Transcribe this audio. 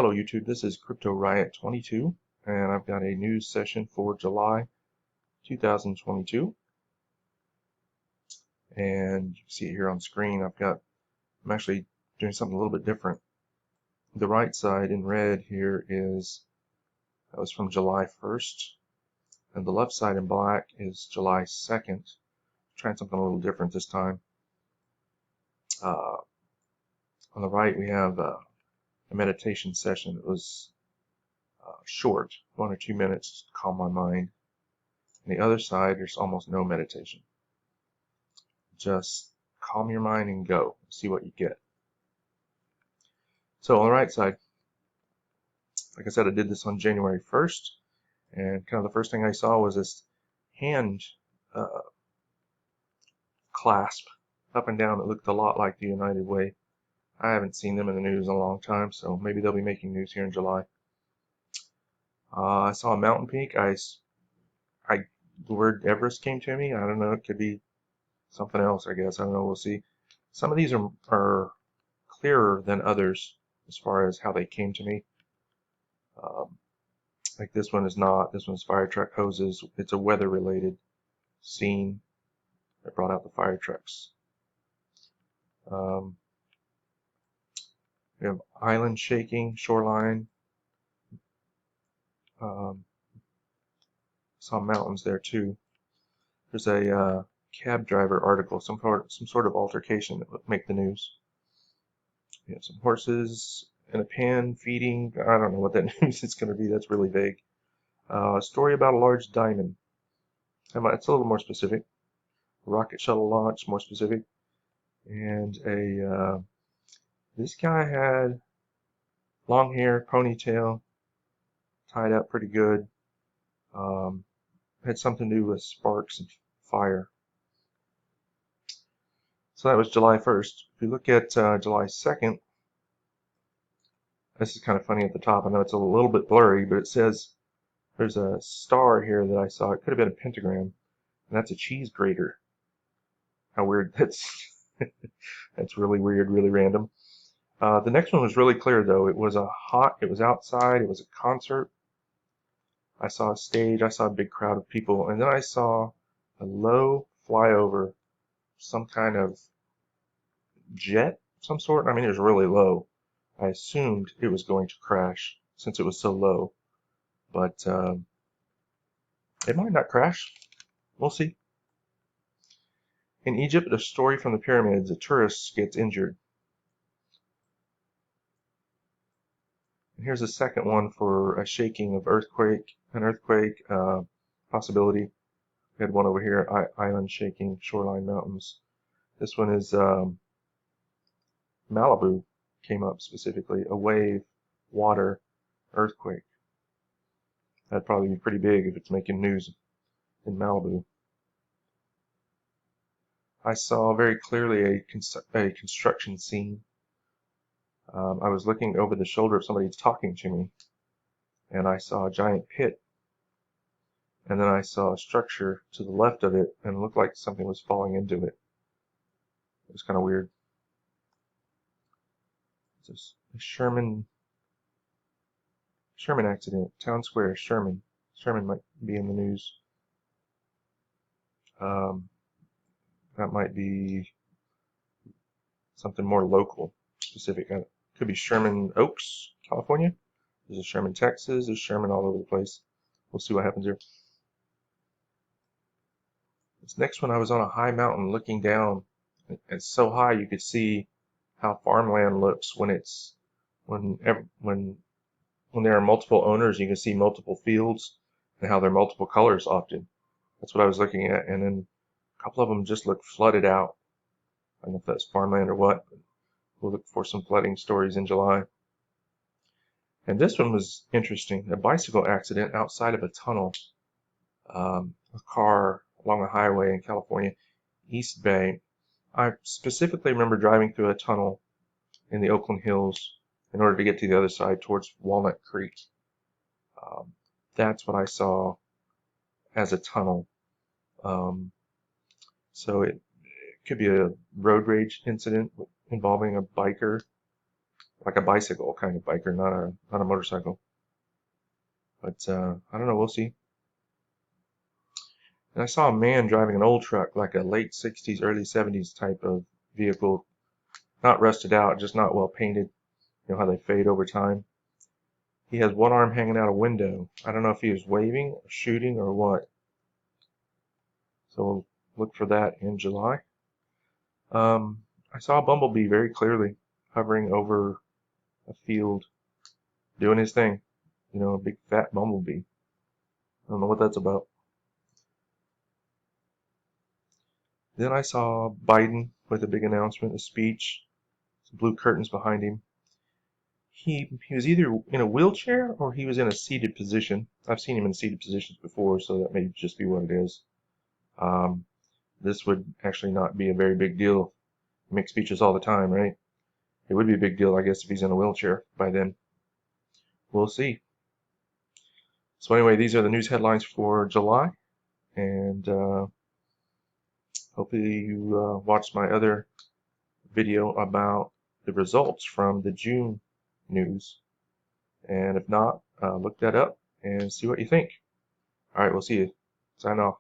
Hello YouTube, this is Crypto Riot 22 and I've got a news session for July 2022, and you can see it here on screen. I'm actually doing something a little bit different. The right side in red here that was from July 1st, and the left side in black is July 2nd. Trying something a little different this time. On the right we have a meditation session that was short, 1 or 2 minutes to calm my mind. On the other side, there's almost no meditation. Just calm your mind and go. See what you get. So on the right side, like I said, I did this on January 1st, and kind of the first thing I saw was this hand clasp up and down that looked a lot like the United Way. I haven't seen them in the news in a long time, so maybe they'll be making news here in July. I saw a mountain peak. The word Everest came to me. I don't know. It could be something else, I guess. I don't know. We'll see. Some of these are clearer than others as far as how they came to me. Like this one is not. This one's fire truck hoses. It's a weather-related scene that brought out the fire trucks. We have island shaking, shoreline. Saw mountains there too. There's a cab driver article, some sort of altercation that would make the news. We have some horses in a pen feeding. I don't know what that news is going to be. That's really vague. A story about a large diamond. It's a little more specific. Rocket shuttle launch, more specific. And this guy had long hair, ponytail, tied up pretty good. Had something to do with sparks and fire. So that was July 1st. If you look at July 2nd, this is kind of funny at the top. I know it's a little bit blurry, but it says there's a star here that I saw. It could have been a pentagram, and that's a cheese grater. How weird. That's really weird, really random. The next one was really clear, though. It was outside. It was a concert. I saw a stage. I saw a big crowd of people, and then I saw a low flyover, some kind of jet, some sort. I mean, it was really low. I assumed it was going to crash since it was so low, but it might not crash. We'll see. In Egypt, a story from the pyramids, a tourist gets injured. And here's a second one for a shaking of an earthquake possibility. We had one over here, island shaking, shoreline mountains. This one is Malibu, came up specifically, a wave, water, earthquake. That'd probably be pretty big if it's making news in Malibu. I saw very clearly a construction scene. I was looking over the shoulder of somebody talking to me, and I saw a giant pit, and then I saw a structure to the left of it, and it looked like something was falling into it. It was kind of weird. It's a Sherman accident, Town Square, Sherman. Sherman might be in the news. That might be something more local, specific. Could be Sherman Oaks, California. There's a Sherman, Texas. There's Sherman all over the place. We'll see what happens here. This next one, I was on a high mountain looking down. It's so high you could see how farmland looks when there are multiple owners. You can see multiple fields and how they're multiple colors often. That's what I was looking at, and then a couple of them just look flooded out. I don't know if that's farmland or what. We'll look for some flooding stories in July. And this one was interesting. A bicycle accident outside of a tunnel. A car along a highway in California, East Bay. I specifically remember driving through a tunnel in the Oakland Hills in order to get to the other side towards Walnut Creek. That's what I saw as a tunnel. So it could be a road rage incident involving a biker like a bicycle kind of biker, not a motorcycle. But I don't know. We'll see. And I saw a man driving an old truck, like a late 60s, early 70s type of vehicle, not rusted out, just not well painted. You know how they fade over time. He has one arm hanging out a window. I don't know if he was waving, or shooting, or what. So we'll look for that in July. I saw a bumblebee very clearly hovering over a field, doing his thing. You know, a big fat bumblebee. I don't know what that's about. Then I saw Biden with a big announcement, a speech, some blue curtains behind him. He was either in a wheelchair or he was in a seated position. I've seen him in seated positions before, so that may just be what it is. Um, this would actually not be a very big deal. I make speeches all the time, right? It would be a big deal, I guess, if he's in a wheelchair by then. We'll see. So anyway, these are the news headlines for July, and hopefully you watched my other video about the results from the June news. And if not, look that up and see what you think. All right, we'll see you. Sign off.